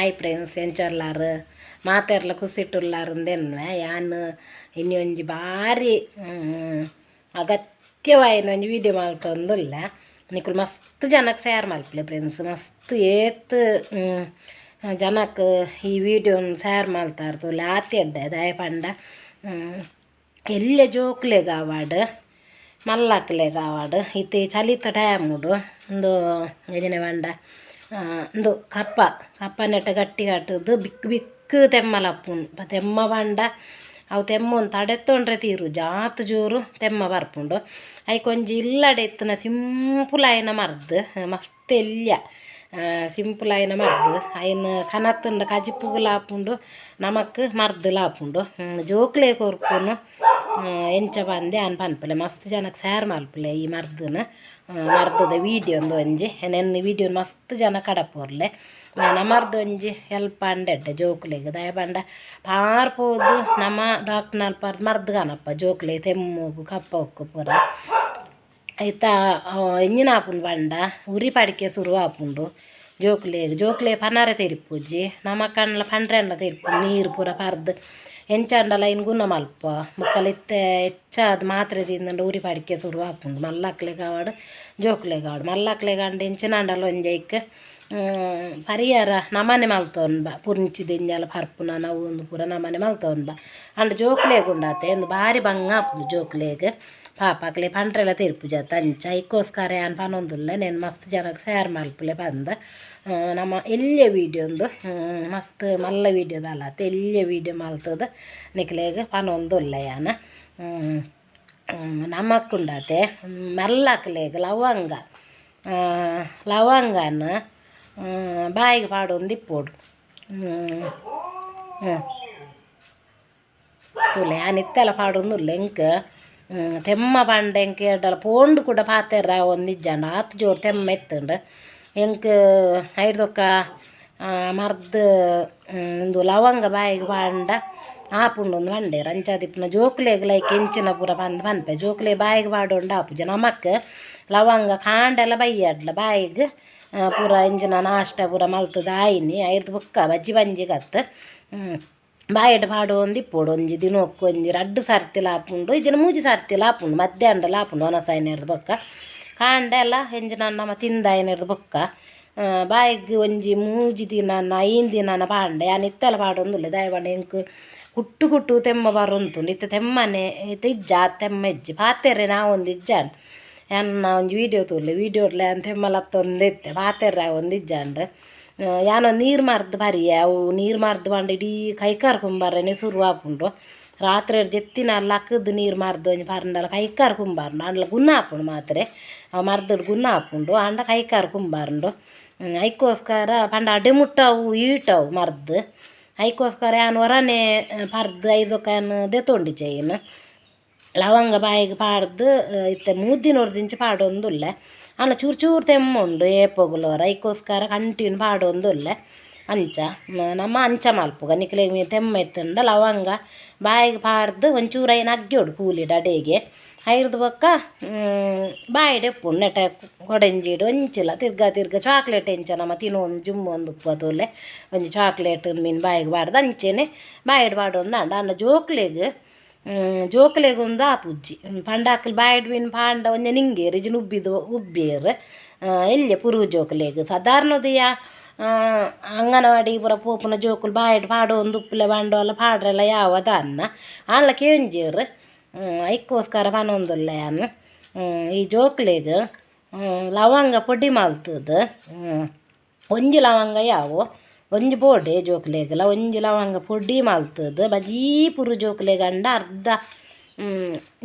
Hi friends ಎಂಚೊಲ್ಲಾರು ಮಾತೆರ್ಲ ಕುಸಿಟ್ಟುಲ್ಲಾರಂದೆನ್ವೆ ಯಾನ್ ಇನ್ನು ಒಂಜಿ ಬಾರಿ ಅಗತ್ಯವಾಯಿನ ಒಂಜಿ ವೀಡಿಯೋ ಮಲ್ತೊಂದುಲ್ಲ ನಿಕುಲು ಮಸ್ತ್ ಜನಕ್ಕೆ ಶೇರ್ ಮಲ್ಪಲೆ ಫ್ರೆಂಡ್ಸ್ ಮಸ್ತ್ ಏತ್ ಜನಕ್ಕೆ ಈ ವಿಡಿಯೋನ ಶೇರ್ ಮಲ್ತಾರ ತೋಲೆ ಆತಿ ಎಡ್ಡೆ ದಯ ಪಂಡ ಎಲ್ಲೆ ಜೋಕ್ಲೆಗ್ ಅವಾರ್ಡ್ ಮಲ್ಲಾಕ್ಲೆಗ್ ಅವಾರ್ಡ್ ಇತ್ತೆ ಚಲಿತ ಟೈಮುಡು ಒಂದು ಎದಿನ ಪಂಡ ಒಂದು ಕಪ್ಪ ನೆಟ್ಟ ಗಟ್ಟಿ ಕಟ್ಟದು ಬಿಕ್ ಬಿಕ್ ತೆಮ್ಮಲಪ್ಪುಂಡು ತೆಮ್ಮ ಪಂಡ ಅವು ತೆಮ್ಮೊಂದು ತಡೆತ್ತೊಂಡ್ರೆ ತೀರು ಜಾತ್ ಜೋರು ತೆಮ್ಮ ಬರ್ಪುಂಡು ಐಕೊಂಜಿ ಇಲ್ಲಡೆ ಎತ್ತಿನ ಸಿಂಪಲ್ ಆಯ್ನ ಮರ್ದು ಮಸ್ತ್ ಎಲ್ಯ ಸಿಂಪಲ್ ಆಯ್ನ ಮರ್ದು ಅಯ್ನ ಕನತ್ತಂಡ ಕಜಿಪ್ಪುಗುಲಾಪುಂಡು ನಮಕ್ ಮರ್ದುಲಾಪುಂಡು ಜೋಕ್ಲೆ ಕೊರ್ಪುನು ಎಂಚ ಬಂದೆ ಅನ್ ಪನ್ಪಲೆ ಮಸ್ತ್ ಜನಕ್ಕೆ ಶೇರ್ ಮಲ್ಪಲೆ ಈ ಮರ್ದದ ವೀಡಿಯೋ ಒಂದು ಒಂಜಿ ನೆನ್ನೆ ವೀಡಿಯೋ ಮಸ್ತ್ ಜನ ಕಡಪೋರ್ಲೆ ನಮರ್ದು ಒಂಜಿ ಹೆಲ್ಪ್ ಅಂಡೆಡ್ಡೆ ಜೋಕ್ಲೆಗ್ ದಯ ಪಂಡ ಪಾರ್ಪೋದು ನಮ್ಮ ಡಾಕ್ಟರ್ ಅಲ್ಪಾರ್ದು ಮರ್ದು ಕಾನಪ್ಪ ಜೋಕ್ಲೆ ತೆಮ್ಮೋಗು ಕಪ್ಪ ಉಕ್ಕು ಪೂರ ಐತ ಎಂಜಿನಾಪುಂಡು ಪಂಡ ಉರಿ ಪಡಿಕೆ ಶುರು ಆಪುಂಡು ಜೋಕ್ಲೆ ಪನರೆ ತೆರಿಪುಜಿ ನಮ್ಮ ಕಣ್ಣ ಪಂಡ್ರೆಂಡ್ಲ ತೆರಿಪು ನೀರು ಪೂರ ಪರ್ದು ಎಂಚಂಡಲ ಇನ್ನು ಗುಣ ಮಲ್ಪ ಮುಕ್ಕಲಿತ್ತೆ ಹೆಚ್ಚಾದ ಮಾತ್ರೆ ತಿಂದು ಉರಿ ಪಡಿಕೆ ಶುರು ಆಪುಂಡು ಮಲ್ಲಾಕ್ಲೆಗ್ ಆವಾಡು ಜೋಕ್ಲೆಗ್ ಆವಾಡು ಮಲ್ಲಾಕ್ಲೆಗ್ ಅಂಡು ಎಂಚಿನಂಡಲ ಒಂಜೈಕ್ ಪರಿಹಾರ ನಮನೆ ಮಲ್ತೊಂದು ಬಾ ಪುರ್ಂಚಿದಿಂಜಲ ಪರ್ಪುನ ನಾವು ಒಂದು ಪೂರ ನಮನೆ ಮಲ್ತೊಂದು ಬಾ ಅಂಡು ಜೋಕ್ಲೆಗ್ ಉಂಡಾತೆ ಒಂದು ಬಾರಿ ಬಂಗ ಆಪುಂಡು ಜೋಕ್ಲೆಗ್ ಪಾಪಕ್ಲೆ ಪಂಡ್ರೆಲ್ಲ ತೆರ್ಪುಜ ತಂಚ ಇಕ್ಕೋಸ್ಕರ ಏನು ಪನೊಂದುಲ್ಲ నేను ಮಸ್ತ್ ಜನಕ್ಕೆ ಶೇರ್ ಮಲ್ಪಲೆ ಬಂದ ನಮ್ಮ ಎಲ್ಲಿಯ ವೀಡಿಯೋ ಒಂದು ಮಸ್ತ್ ಮಲ್ಲ ವೀಡಿಯೋದಲ್ಲ ಎಲ್ಲಿಯ ವೀಡಿಯೋ ಮಲ್ತದ ನಿಕ್ಲೆಗ್ ಪನೊಂದುಲ್ಲ ಯಾನ ನಮಕ್ಕುಂಡಾತೆ ಮಲ್ಲಕ್ಲೆಗ್ ಲವಂಗನ ಬಾಯಿಗೆ ಪಾಡೊಂದು ಇಪ್ಪೋಡು ತುಲೆ ಯಾನಿತ್ತೆಲ್ಲ ಪಾಡೊಂದುಲ್ಲ ಎಂಕ್ ತೆಮ್ಮ ಪಂಡ ಎಂಕ್ ಎಡ್ಡಲ ಪೋಂಡು ಕೂಡ ಪಾತೆರ ಒಂದು ಇಜ್ಜಂಡು ಆತು ಜೋರು ತೆಮ್ಮ ಎತ್ತುಂಡು ಎಂಕ್ ಐದೊಕ್ಕ ಮರ್ದು ಒಂದು ಲವಂಗ ಬಾಯಿಗೆ ಪಾಂಡ ಆಪುಂಡು ಒಂದು ಪಂಡೇರು ಅಂಚಾದಿಪ್ಪುನ ಜೋಕ್ಲೆಗ್ ಲೈಕ್ ಎಂಚಿನ ಪೂರ ಪನ್ಪೆ ಜೋಕ್ಲೆ ಬಾಯಿಗೆ ಪಾಡೊಂಡು ಆಪುಜ ನಮಕ್ ಲವಂಗ ಕಾಂಡೆಲ್ಲ ಬೈಯಡ್ಲ ಬಾಯಿಗೆ ಪೂರ ಎಂಜಿನ ನಾಷ್ಟ ಪೂರ ಮಲ್ತದ ಆಯ್ನಿ ಐದು ಬುಕ್ಕ ಬಜ್ಜಿ ಬಂಜಿಗತ್ತು ಬಾಯಡ್ ಪಾಡು ಒಂದು ಇಪ್ಪೋಡು ಒಂಜಿ ದಿನಕ್ಕೆ ಒಂಜಿ 2 ಸರ್ತಿ ಲಾಪುಂಡು ಇದನ್ನು 3 ಸರ್ತಿ ಲಾಪುಂಡು ಮಧ್ಯಾಹ್ನ ಲಾಪುಂಡು ಒನಸಾಯಿನರ್ದು ಬೊಕ್ಕ ಕಾಂಡೆ ಎಲ್ಲ ಎಂಜಿನ ನಮ್ಮ ತಿಂದಾಯಿನರ್ದು ಬೊಕ್ಕ ಬಾಯಿಗೆ ಒಂಜಿ 3 ದಿನ 5 ದಿನ ಪಾಂಡೆ ಯಾನ್ ಇತ್ತೆಲ್ಲ ಪಾಡೊಂದುಲ್ಲ ದಯವಾಂಡ ಎಂಕ್ ಕುಟ್ಟು ತೆಮ್ಮ ಬರೊಂತುಂಡು ಇತ್ತ ತೆಮ್ಮನೆ ಇತ್ತ ಇಜ್ಜ ತೆಮ್ಮ ಇಜ್ಜಿ ಪಾತೆರ್ರೆ ನಾವೊಂದು ಇಜ್ಜಾಂಡು ಯಾನ ಒಂಜಿ ವೀಡಿಯೋ ತೂರ್ಲೆ ವೀಡಿಯೋಡ್ಲೆ ಅಂತ ತೆಮ್ಮಲತ್ತೊಂದು ಇತ್ತೆ ಪಾತೆರ್ರೆ ಒಂದು ಇಜ್ಜಾಂಡು ಯಾನೊಂದು ನೀರು ಮರ್ದು ಬರಿ ಅವು ನೀರು ಮರ್ದು ಬಂದು ಇಡೀ ಕೈಕಾರ್ಕುಂಬಾರನೆ ಶುರು ಆಪುಂಡು ರಾತ್ರಿ ಜೆತ್ತಿನ ಅಲ್ಲಿ ಅಕ್ಕದ್ದು ನೀರು ಮರ್ದು ಒಂಜಿ ಪರ್ಂಡಲ ಕೈಕಾರ್ಕುಂಬಾರ್ನು ಅಂಡ್ಲ ಗುನ್ನ ಆಪುಂಡು ಮಾತ್ರೆ ಅವು ಮರ್ದಡು ಗುನ್ನ ಆಪುಂಡು ಅಂಡ ಕೈಕಾರ್ಕುಂಬಾರ್ಂಡು ಐಕೋಸ್ಕರ ಪಂಡ ಅಡೆ ಮುಟ್ಟವು ಈಟವು ಮರ್ದು ಐಕೋಸ್ಕರ ಯಾನು ಹೊರನೆ ಪರ್ದು 5 ಕಾನು ದೆತೊಂಡಿ ಚೈನು ಲವಂಗ ಬಾಯಿಗೆ ಪಾಡ್ದು ಇತ್ತ 3 ದಿನದಿಂದ ಪಾಡೊಂದುಲ್ಲ ಅನ್ನ ಚೂರು ತೆಮ್ಮುಂಡು ಏಪೊಗುಲೋರ ಐಕೋಸ್ಕರ ಕಂಟಿನ್ಯೂ ಪಾಡೊಂದುಲ್ಲ ಅಂಚ ನಮ್ಮ ಅಂಚ ಮಲ್ಪುಗ ನಿಕ್ಲೆಗ್ ಮೀ ತೆಮ್ಮ ಎತ್ತಂಡ ಲವಂಗ ಬಾಯಿಗೆ ಪಾಡ್ದು ಒಂಚೂರು ಐನು ಅಗ್ಗಿಯೋಡು ಕೂಲಿಡು ಅಡೆಗೆ ಐರ್ದು ಬೊಕ್ಕ ಬಾಯಿಡೆ ಎಪ್ಪುಂಡು ನೆಟ ಕೊಡೆಂಜಿಡು ಒಂಚಿಲ್ಲ ತಿರ್ಗ ಚಾಕ್ಲೇಟ್ ಎಂಚ ನಮ್ಮ ತಿನ್ನೊಂದು ಜುಮ್ಮೊಂದು ಉಪ್ಪತೋಲೆ ಒಂಜಿ ಚಾಕ್ಲೇಟ್ ಮೀನು ಬಾಯಿಗೆ ಪಾಡ್ದು ಅಂಚೆನೆ ಬಾಯಿಡು ಪಾಡೊಂಡು ಅನ್ನ ಜೋಕ್ಲೆಗೊಂದು ಆಪುಜ್ಜಿ ಪಂಡಾಕಲ್ ಬಾಯಿಡ್ ಮೀನು ಪಾಂಡ ಒಂಜ ನಿಂಗೇರು ಇಜಿನ ಉಬ್ಬೇರು ಎಲ್ಲಿಯ ಪುರು ಜೋಕ್ಲೆಗ್ ಸಾಧಾರಣದೆಯ ಅಂಗನವಾಡಿ ಪೂರ ಪೋಪುನ ಜೋಕುಲು ಬಾಯಿಡ್ ಪಾಡೋ ಒಂದು ಉಪ್ಪಲೆ ಬಂಡೋಲ್ಲ ಪಾಡ್ರೆಲ್ಲ ಯಾವದ ಅನ್ನ ಅಲ್ಲ ಕೇಂಜೇರು ಐಕ್ಕೋಸ್ಕರ ಪನೊಂದುಲ್ಲ ಯಾನು ಈ ಜೋಕ್ಲೆಗ್ ಲವಂಗ ಪೊಡಿ ಮಲ್ತದು ಒಂಜಿ ಲವಂಗ ಯಾವು ಒಂಜಿ ಬೋಡೆ ಜೋಕ್ಲೆಗಲ ಒಂಜಿ ಲವಂಗ ಪೊಡಿ ಮಲ್ತದು ಬಜೀ ಪುರು ಜೋಕ್ಲೆಗ್ ಅಂಡ ಅರ್ಧ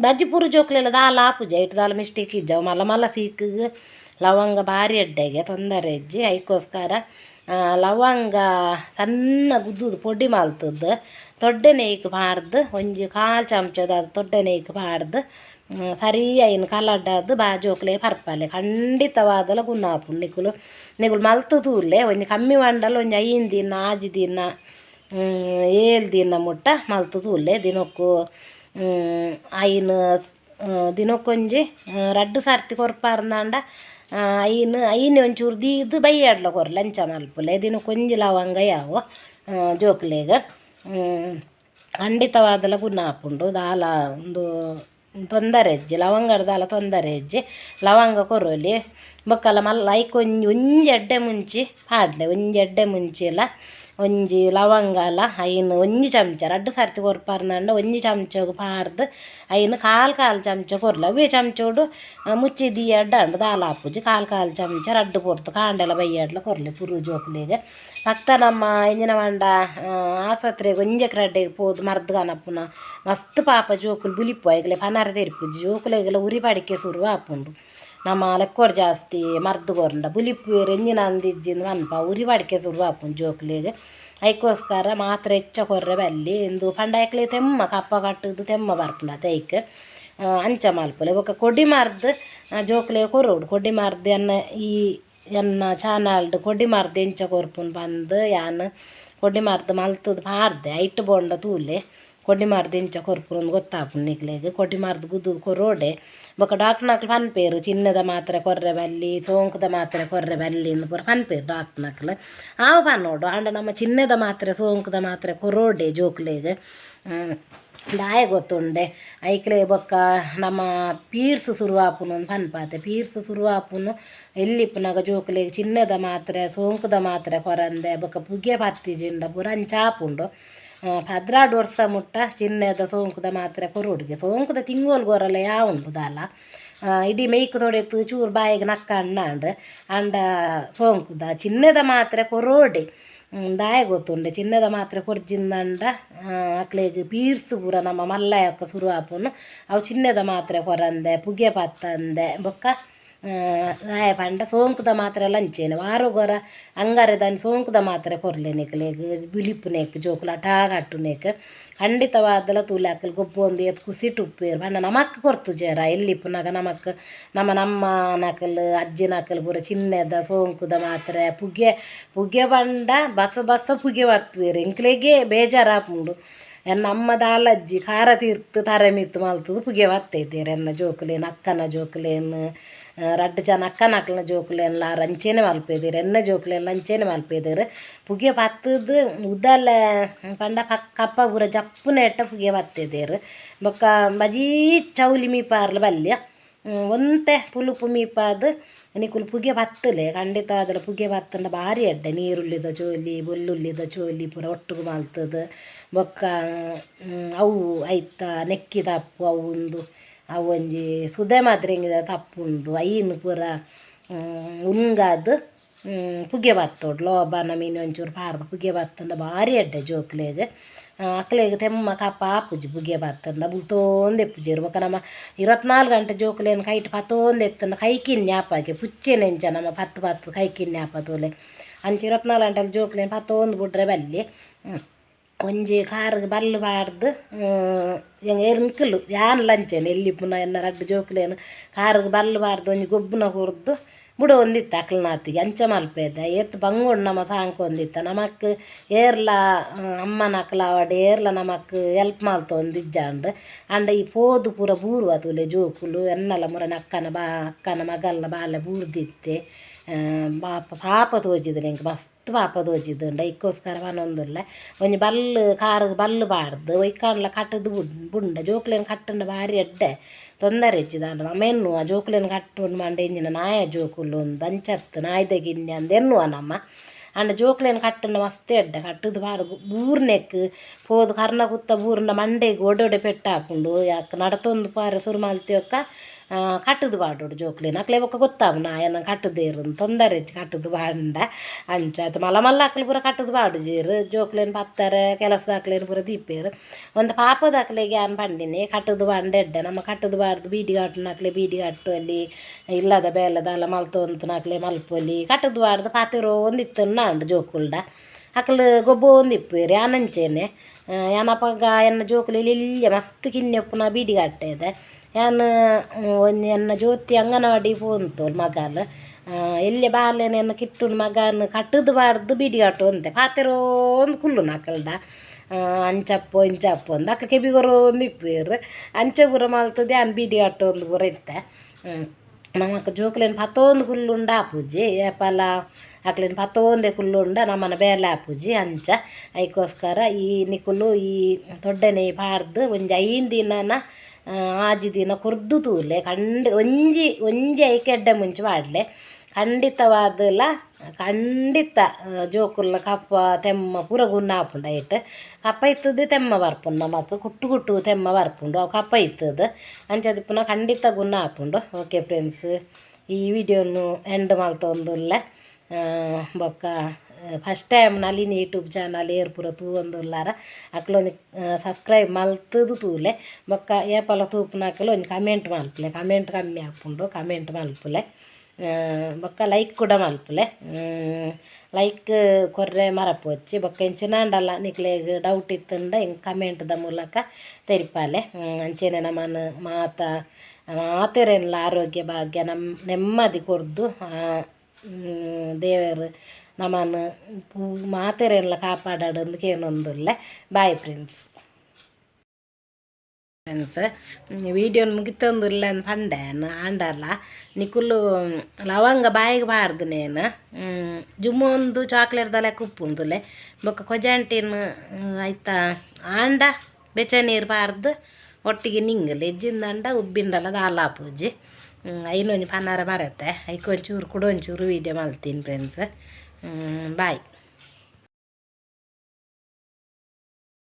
ಬಜ್ಜಿ ಪುರು ಜೋಕ್ಲೆಲ್ಲ ದಾಲ ಆಪುಜ ಇಟ್ಟು ದಾಲ ಮಿಸ್ಟೇಕ್ ಇಜ್ಜವು ಮಲ್ಲ ಸೀಕಿಗೆ ಲವಂಗ ಭಾರಿ ಎಡ್ಡೆಗೆ ತೊಂದರೆ ಇಜ್ಜಿ ಐಕೋಸ್ಕರ ಲವಂಗ ಸಣ್ಣ ಗುದ್ದುದು ಪೊಡಿ ಮಲ್ತದ್ದು ತೊಡ್ಡೆ ನೇಯ್ಕ್ ಪಾಡ್ದು ಒಂಜಿ 1/4 ಚಮಚದ ತೊಡ್ಡೆ ನೇಯ್ಕ್ ಪಾಡ್ದು ಸರಿ ಐನು ಕಲಡ್ಡದು ಜೋಕ್ಲೆ ಪರ್ಪಲೆ ಖಂಡಿತವಾದಲ ಗುನ್ನಾಪುಂಡು ನಿಗುಲು ಮಲ್ತು ತೂರ್ಲೆ ಒಂಜಿ ಕಮ್ಮಿ ಮಂಡಲ ಒಂಜಿ 5 ದಿನ 6 ದಿನ 7 ದಿನ ಮುಟ್ಟ ಮಲ್ತು ತೂರ್ಲೆ ದಿನಕ್ಕೂ ಐನು ದಿನಕ್ಕೊಂಜಿ 2 ಸರ್ತಿ ಕೊರ್ಪಾರ್ನಂಡ ಐನು ಒಂಚೂರು ದೀದು ಬೈಯಾಡ್ಲ ಕೊರ್ಲೆ ಅಂಚ ಮಲ್ಪುಲೆ ಇದನ್ನು ಕೊಂಜಿ ಲವಂಗ ಯಾವ ಜೋಕ್ಲೆಗ ಖಂಡಿತವಾದಲ ಗುಣ ಹಾಪುಂಡು ದಾಲ ಒಂದು ತೊಂದರೆ ಹೆಜ್ಜೆ ಲವಂಗದ ದಾಲ ತೊಂದರೆ ಹೆಜ್ಜೆ ಲವಂಗ ಕೊರೋಲಿ ಬೊಕ್ಕಲ ಮಲ್ಲ ಐಕ್ ಒಂಜಿ ಎಡ್ಡೆ ಮುಂಚಿ ಪಾಡ್ಲೆ ಒಂಜಿ ಎಡ್ಡೆ ಮುಂಚಿ ಎಲ್ಲ ಒಂಜಿ ಲವಂಗ ಅಲ್ಲ ಐನು ಒಂಜಿ ಚಮಚ ರಡ್ಡು ಸರ್ತಿ ಕೊರ್ಪಾರ್ನಂಡ ಒಂಜಿ ಚಮಚ ಪಾರ್ದು ಐನು ಕಾಲು ಚಮಚ ಕೊರ್ಲ ಅವೇ ಚಮಚೋಡು ಮುಚ್ಚಿ ದಿಯಡ್ಡ ಅಂಡು ದಾಲ ಹಾಪುಜಿ ಕಾಲು ಚಮಚ ರಡ್ಡು ಪೊರ್ತು ಕಾಂಡೆಲ್ಲ ಬೈಯಾಡ್ಲ ಕೊರ್ಲೆ ಪುರು ಜೋಕ್ಲಿಗೆ ಪಕ್ಕ ನಮ್ಮ ಎಂಜಿನ ಮಂಡ ಆಸ್ಪತ್ರೆಗೆ ಒಂಜಕ್ಕೆ ರಡ್ಡೆಗೆ ಪೋದು ಮರ್ದು ಕಾನಪ್ಪುನ ಮಸ್ತ್ ಪಾಪ ಜೋಕುಲು ಬುಲಿಪ್ಪು ಐಗಲೆ ಪನಾರ ತೆರಿಪುಜಿ ಜೋಕುಲೆಗೆಲ್ಲ ಉರಿ ಪಡಿಕೆ ಸುರುವ ಹಾಪುಂಡು ನಮ್ಮ ಲೆಕ್ಕೋರು ಜಾಸ್ತಿ ಮರ್ದು ಕೊರಂಡ ಬುಲಿಪ್ಪು ಎಂಜಿನ ಅಂದಿಜ್ಜಿಂದು ಮನ್ಪ ಉರಿ ಪಡಿಕೆ ಸುರುವ ಹಾಪುಂಡು ಜೋಕುಲಿಗೆ ಐಕೋಸ್ಕರ ಮಾತ್ರ ಹೆಚ್ಚ ಕೊರ್ರೆ ಬಲ್ಲಿ ಎಂದು ಪಂಡಾಯಕ್ಲೆ ತೆಮ್ಮ ಕಪ್ಪ ಕಟ್ಟದು ತೆಮ್ಮ ಬರ್ಪುಂಡ ತೈಕ್ ಅಂಚ ಮಲ್ಪುಲೆ ಬೊಕ್ಕ ಕೊಡಿ ಮಾರ್ದು ಜೋಕ್ಲೆ ಕೊರೋಡು ಕೊಡಿ ಮಾರ್ದು ಎನ್ನ ಚಾನಲ್ಡು ಕೊಡಿ ಮಾರ್ದು ಎಂಚ ಕೊರ್ಪುನ್ ಬಂದು ಯಾನು ಕೊಡಿ ಮಾರ್ದು ಮಲ್ತದು ಪಾರ್ದೆ ಐಟ್ ಬೋಂಡ ತೂಲೆ ಕೊಡಿ ಮಾರ್ದು ಎಂಚ ಕೊರ್ಪುನ ಗೊತ್ತಾಪುಂಡು ನಿಕ್ಲೆಗ್ ಕೊಡಿ ಮಾರ್ದು ಗುದ್ದು ಕೊರೋಡೆ ಬೊಕ್ಕ ಡಾಕ್ಟ್ರ್ನಕ್ಲು ಪನ್ಪೇರು ಚಿನ್ನದ ಮಾತ್ರೆ ಕೊರ್ರೆ ಬಲ್ಲಿ ಸೋಂಕುದ ಮಾತ್ರೆ ಕೊರ್ರೆ ಬಲ್ಲಿ ಇಂದು ಪೂರ ಪನ್ಪೇರು ಡಾಕ್ಟ್ರ್ನಕ್ಲು ಆವು ಪನ್ನೋಡು ಆಂಡ ನಮ್ಮ ಚಿನ್ನದ ಮಾತ್ರೆ ಸೋಂಕುದ ಮಾತ್ರೆ ಕೊರೋಡೆ ಜೋಕ್ಲೆಗ್ ದಾಯ ಗೊತ್ತುಂಡೆ ಐಕ್ಲೆ ಬೊಕ್ಕ ನಮ್ಮ ಪೀರ್ಸು ಶುರುವಾಪುನು ಒಂದು ಪನ್ಪಾತೆ ಪೀರ್ಸು ಶುರುವಾಪುನು ಎಲ್ಲಿಪ್ಪುನಾಗ ಜೋಕ್ಲೆಗ್ ಚಿನ್ನದ ಮಾತ್ರೆ ಸೋಂಕುದ ಮಾತ್ರೆ ಕೊರಂದೆ ಬೊಕ್ಕ ಪುಗೆ ಪತ್ತಿಜಿಂಡ ಪೂರ ಅಂಚಾಪುಂಡು 16 ವರ್ಷ ಮುಟ್ಟ ಚಿನ್ನದ ಸೋಂಕುದ ಮಾತ್ರೆ ಕೊರೋಡಿಗೆ ಸೋಂಕುದ ತಿಂಗೋಲ್ ಗೊರಲ್ಲ ಉಂಟು ದಾಲ ಇಡೀ ಮೇಯ್ಕು ತೊಡೆತು ಚೂರು ಬಾಯಿಗೆ ನಕ್ಕ ಅಣ್ಣಾಂಡು ಅಂಡ ಸೋಂಕುದ ಚಿನ್ನದ ಮಾತ್ರೆ ಕೊರೋಡಿ ದಾಯ ಗೊತ್ತುಂಡೆ ಚಿನ್ನದ ಮಾತ್ರೆ ಕೊರ್ಜಿಂದಂಡ ಅಕ್ಲೆಗ್ ಪೀರ್ಸು ಪೂರ ನಮ್ಮ ಮಲ್ಲಯಕ್ಕ ಶುರು ಆಪುನು ಅವು ಚಿನ್ನದ ಮಾತ್ರೆ ಕೊರಂದೆ ಪುಗೆ ಪತ್ತಂದೆ ಬೊಕ್ಕ ದಾಯ ಪಂಡ ಸೋಂಕುದ ಮಾತ್ರೆ ಲಂಚೇನೆ ವಾರಗೊರ ಅಂಗಾರೆದಾನಿ ಸೋಂಕುದ ಮಾತ್ರೆ ಕೊರ್ಲೆ ನೆಕ್ಲೆಗ್ ಬಿಲಿಪು ನೆಕ್ ಜೋಕುಲ ಅಟಾ ಕಟ್ಟು ನೆಕ್ ಖಂಡಿತವಾದಲ ತೂಲೆ ಹಾಕಲ್ ಗೊಬ್ಬು ಒಂದು ಎತ್ ಕುಸಿಟ್ಟು ಉಪ್ಪೇರು ಬಣ್ಣ ನಮಕ್ ಕೊರ್ತು ಜೇರ ಎಲ್ಲಿಪ್ಪುನಾಗ ನಮಕ್ ನಮ್ಮ ನಕಲ್ ಅಜ್ಜಿ ನಕಲ್ ಪೂರ ಚಿನ್ನದ ಸೋಂಕುದ ಮಾತ್ರೆ ಪುಗೆ ಬಂಡ ಬಸ ಪುಗೆ ಬತ್ತುವೇರು ಎಂಕ್ಲೆಗೆ ಬೇಜಾರಾಪುಂಡು ಎನ್ನ ಅಮ್ಮ ದಾಲಜ್ಜಿ ಖಾರ ತೀರ್ತು ತರೆ ಮಿತ್ತು ಮಲ್ತದು ಪುಗೆ ಬತ್ತೈತೇರು ಎನ್ನ ಜೋಕುಲೇನು ಅಕ್ಕನ ಜೋಕುಲೇನು ರಡ್ಡು ಜನ ಅಕ್ಕನಕ್ಲನ ಜೋಕುಲೆಲ್ಲ ರಂಚೇನೆ ಮಲ್ಪೇದಿರು ಎನ್ನ ಜೋಕುಲೆಲ್ಲ ಅಂಚೇನೆ ಮಲ್ಪೇದಿರು ಪುಗೆ ಬತ್ತದು ಉದ್ದಲ್ಲ ಪಂಡ ಕಪ್ಪ ಪೂರ ಜಪ್ಪು ನೆಟ್ಟ ಪುಗೆ ಬತ್ತೇದೇರು ಬೊಕ್ಕ ಬಜೀ ಚೌಲಿ ಮೀಪಾರ್ಲ ಬಲ್ಯ ಒಂತೆ ಪುಲುಪು ಮೀಪಾದು ನಿಕುಲು ಪುಗೆ ಬತ್ತಲೆ ಖಂಡಿತವಾದಲ ಪುಗೆ ಬತ್ತಂಡ ಭಾರಿ ಎಡ್ಡೆ ನೀರುಳ್ಳಿದ ಚೋಲಿ ಬೆಳ್ಳುಳ್ಳಿದ ಚೋಲಿ ಪೂರ ಒಟ್ಟಿಗೆ ಮಲ್ತದು ಬೊಕ್ಕ ಅವು ಐತ ನೆಕ್ಕಿದ ಅಪ್ಪು ಅವು ಒಂದು ಅವು ಒಂಜಿ ಸುದೆ ಮಾತ್ರೆಂಗಿದ ತಪ್ಪುಂಡು ಐನು ಪೂರ ಉಂಗಾದು ಪುಗೆ ಬತ್ತೋಡು ಲೋಬಾನ ಮೀನು ಒಂಚೂರು ಪಾರ್ದು ಪುಗೆ ಬತ್ತಂಡ ಭಾರಿ ಎಡ್ಡೆ ಜೋಕ್ಲೆಗ್ ಅಕ್ಲೆಗ್ ತೆಮ್ಮ ಕಪ್ಪ ಆಪುಜಿ ಪುಗೆ ಬತ್ತಂಡ ಬುಲ್ತೋಂದು ಎಪ್ಪುಜೇರು ಬೊಕ್ಕ ನಮ್ಮ 24 ಗಂಟೆ ಜೋಕ್ಲೇನು ಕೈಟ್ ಪತ್ತೋಂದು ಎತ್ತಂಡ ಕೈಕಿನ್ನೆ ಆಪಾಗೆ ಪುಚ್ಚೆನೆಂಚ ನಮ್ಮ ಪತ್ತು ಕೈಕಿನ್ನೆ ಆಪತೋಲೆ ಅಂಚ 24 ಗಂಟೆಲಿ ಜೋಕ್ಲೇನು ಪತ್ತೋಂದು ಬಿಡ್ರೆ ಬಲ್ಲಿ ಒಂಜಿ ಕಾರ್ಗೆ ಬಲ್ಲು ಬಾರ್ದು ಎಂಕಲು ಯಾನ್ ಲಂಚೇನು ಎಲ್ಲಿ ಪುನಃ ಎನ್ನ ರಡ್ಡು ಜೋಕ್ಲೇನು ಕಾರ್ಗೆ ಬಲ್ಲು ಬಾರ್ದು ಒಂಜಿ ಗೊಬ್ಬನ ಹುರಿದು ಬುಡ ಒಂದಿತ್ತ ಅಕ್ಲನಾತಿಗೆ ಅಂಚ ಮಲ್ಪೇದ ಎತ್ತು ಬಂಗೋಡು ನಮ್ಮ ಸಾಂಕ್ ಒಂದಿತ್ತ ನಮಕ್ ಏರ್ಲ ಅಮ್ಮನ ಅಕ್ಲಾವಡ್ ಏರ್ಲ ನಮಕ್ ಎಲ್ಪ್ ಮಾಲ್ತ ಒಂದಿಜ್ಜಾಂಡು ಅಂಡ ಈ ಪೋದು ಪೂರ ಬೂರುವ ತುಲೆ ಜೋಕುಲು ಎನ್ನಲ ಮುರನ ಅಕ್ಕನ ಮಗಲ್ನ ಬಾಲೆ ಬೂರ್ದಿತ್ತೆ ಪಾಪ ತೋಜಿದ್ರೆ ಇಂಕ ಮಸ್ತ್ ಪಾಪ ತೋಜಿದ್ದುಂಡ ಇಕ್ಕೋಸ್ಕರ ಮನೊಂದುಲ್ಲ ಒಂಜಿ ಬಲ್ಲು ಕಾರ್ಗೆ ಬಲ್ಲು ಬಾರ್ದು ಒಯ್ಕಾಂಡ್ಲ ಕಟ್ಟದು ಬುಂಡ ಜೋಕ್ಲೇನು ಕಟ್ಟಂಡ ಭಾರಿ ಎಡ್ಡೆ ತೊಂದರೆ ಹೆಚ್ಚಿದಾಂಡ ನಮ್ಮೆನ್ನು ಆ ಜೋಕುಲೇನು ಕಟ್ಟುಂಡು ಮಂಡ ಇಂಜಿನ ನಾಯ ಜೋಕುಲು ಒಂದು ಅಂಚತ್ತು ನಾಯ್ದ ಗಿನ್ನೆ ಅಂದೆನ್ನುವ ನಮ್ಮ ಅಂಡ ಜೋಕ್ಲೇನು ಕಟ್ಟಂಡು ಮಸ್ತ್ ಎಡ್ಡೆ ಕಟ್ಟದು ಬಾಡು ಬೂರ್ನೆಕ್ ಪೋದು ಕರ್ನ ಕುತ್ತ ಬೂರ್ನ ಮಂಡೆಗೆ ಒಡೊಡೆ ಪೆಟ್ಟು ಹಾಕೊಂಡು ಯಾಕೆ ನಡತೊಂದು ಪಾರ ಸುರು ಮಲ್ತಿಯೊಕ್ಕ ಕಟ್ಟದು ಬಾಡೋಡು ಜೋಕ್ಲೇನು ಅಕ್ಲೆ ಬೊಕ್ಕ ಗೊತ್ತಾವು ನಾಯನ ಕಟ್ಟದೇರು ತೊಂದರೆ ಹೆಚ್ಚು ಕಟ್ಟದು ಬಾಂಡ ಅಂಚಾತು ಮಲ್ಲ ಹಾಕ್ಲಿ ಪೂರ ಕಟ್ಟದು ಬಾಡು ಜೇರು ಜೋಕ್ಲೇನು ಪತ್ತಾರೆ ಕೆಲಸ ಹಾಕ್ಲೇನು ಪೂರ ದೀಪೇರು ಒಂದು ಪಾಪದ ಹಾಕ್ಲೆಗೆ ಆನ್ ಪಂಡಿನಿ ಕಟ್ಟದು ಬಾಂಡ ಎಡ್ಡೆ ನಮ್ಮ ಕಟ್ಟದು ಬಾರ್ದು ಬೀಡಿಗಾಟು ಹಾಕ್ಲೆ ಬೀಡಿಗಾಟು ಅಲ್ಲಿ ಇಲ್ಲದ ಬೇಲದ ಅಲ್ಲ ಮಲ್ತೊಂತ ಹಾಕ್ಲೆ ಮಲ್ಪೊಲಿ ಕಟ್ಟದು ಬಾರ್ದು ಪಾತಿರೋ ಒಂದಿತ್ತು ನಾಂಡು ಜೋಕುಲ್ಡ ಅಕ್ಲು ಗೊಬ್ಬ ಒಂದಿಪ್ಪೇರಿ ಆನಂಚೇನೆ ಯಾನಪ್ಪಗ ಎನ್ನ ಜೋಕುಲಿ ಇಲ್ಲಿಯ ಮಸ್ತ್ ಕಿನ್ನೆಪ್ಪುನ ಬೀಡಿಗಾಟ್ಟೆದೆ ಯಾನ್ ಒಂಜಿ ಎನ್ನ ಜ್ಯೋತಿ ಅಂಗನವಾಡಿ ಪೋಂತೋಲ್ ಮಗಲ್ ಎಲ್ಲಿ ಬಾಲೆನ ಕಿಟ್ಟುನ ಮಗನ ಕಟ್ಟದು ಬಾರ್ದು ಬೀಡಿಗಾಟು ಅಂತೆ ಪಾತೆರೋ ಒಂದು ಕುಲ್ಲು ನಾಕಲ್ಡ ಅಂಚಪ್ಪು ಇಂಚಪ್ಪು ಒಂದು ಅಕ್ಕ ಕೆಬಿಗೊರೋ ಒಂದು ಇಪ್ಪೇರು ಅಂಚ ಪೂರ ಮಲ್ತದೆ ಅನ್ ಬೀಡಿಗಾಟು ಒಂದು ಪೂರ ಇತ್ತೆ ನಮಕ್ ಜೋಕುಲೆನ್ ಪತ್ತೊಂದು ಕುಲ್ಲುಂಡ ಆಪುಜಿ ಏಪಲ ಅಕ್ಲೆನ್ ಪತ್ತೊಂದೆ ಕುಲ್ಲುಂಡ ನಮ್ಮನ ಬೇಲೆ ಆಪುಜಿ ಅಂಚ ಅದಕ್ಕೋಸ್ಕರ ಈ ನಿಕುಲು ಈ ತೊಡ್ಡನೆ ಪಾಡ್ದು ಒಂಜಿ 5 ದಿನನ ಆಜಿ ದಿನ ಕುರ್ದು ತೂಲೆ ಒಂಜಿ ಒಂಜಿ ಐಕೆಡ್ಡೆ ಮುಂಚೆ ಪಾಡ್ಲೆ ಖಂಡಿತವಾದಲ ಖಂಡಿತ ಜೋಕುಲ್ಲ ಕಪ್ಪ ತೆಮ್ಮ ಪೂರ ಗುನ್ನ ಆಪುಂಡು ಐಟ್ ಕಪ್ಪ ಇತ್ತದು ತೆಮ್ಮ ಬರ್ಪುಂಡು ನಮಕ್ ಕುಟ್ಟು ಕುಟ್ಟು ತೆಮ್ಮ ಬರ್ಪುಂಡು ಅವು ಕಪ್ಪ ಇತ್ತದು ಅಂಚದು ಪುನಃ ಖಂಡಿತ ಗುನ್ನ ಆಪುಂಡು. ಓಕೆ ಫ್ರೆಂಡ್ಸ್, ಈ ವಿಡಿಯೋನು ಎಂಡ್ ಮಲ್ತೊಂದುಲ್ಲ ಬೊಕ್ಕ first time Nalini YouTube channel air ಪೂರ ತೂವೊಂದುಲ್ಲಾರ ಅಕ್ಲೊಂದು ಸಬ್ಸ್ಕ್ರೈಬ್ ಮಲ್ತದು ತೂಲೆ ಬೊಕ್ಕ ಏಪಲ ತೂಪುನಕಲು ಒಂದು ಕಮೆಂಟ್ ಮಲ್ಪುಲೆ. ಕಮೆಂಟ್ ಕಮ್ಮಿ ಆಪುಂಡು, ಕಮೆಂಟ್ ಮಲ್ಪುಲೆ ಬೊಕ್ಕ ಲೈಕ್ ಕೂಡ ಮಲ್ಪುಲೆ. ಲೈಕ್ ಕೊರ್ರೆ ಮರಪೊಚ್ಚಿ ಬೊಕ್ಕ ಇಂಚಿನಾಂಡಲ್ಲ ನಿಕ್ಲೆಗ್ ಡೌಟ್ ಇತ್ತಂಡ ಹಿಂಗೆ ಕಮೆಂಟ್ದ ಮೂಲಕ ತೆರಿಪಾಲೆ. ಅಂಚೆನೆ ನಮ್ಮನ್ನು ಮಾತೆರೆಲ್ಲ ಆರೋಗ್ಯ ಭಾಗ್ಯ ನೆಮ್ಮದಿ ಕೊರ್ದು ದೇವರು ನಮ್ಮನ್ನು ಮಾತೆರೆಲ್ಲ ಕಾಪಾಡೋದು ಕೇನೊಂದುಲ್ಲೆ. Bye friends. ವೀಡಿಯೋನ ಮುಗಿತೊಂದುಲ್ಲ ಅಂತ ಪಂಡೇನು ಆಂಡಲ್ಲ ನಿಕುಲು ಲವಂಗ ಬಾಯಿಗೆ ಬಾರ್ದು ನೇನು ಜುಮ್ಮೊಂದು ಚಾಕ್ಲೇಟ್ದ ಲೆಕ್ಕ ಉಪ್ಪುಂಡುಲೆ ಬೊಕ್ಕ ಕೊಜಾಂಟಿನ್ ಆಯ್ತಾ ಆಂಡ ಬೆಚ್ಚ ನೀರು ಬಾರ್ದು ಒಟ್ಟಿಗೆ ನಿಂಗಲು ಎಜ್ಜಿಂದಂಡ ಉಬ್ಬಿಂಡಲ್ಲ ದಾಲಾಪೂಜಿ ಐನೊಂಜಿ ಪನ್ನಾರ ಬರತ್ತೆ ಐಕೊಂಚೂರು ಕೂಡ ಒಂಚೂರು ವೀಡಿಯೋ ಮಲ್ತೀನಿ ಫ್ರೆಂಡ್ಸ್. ಬಾಯ್.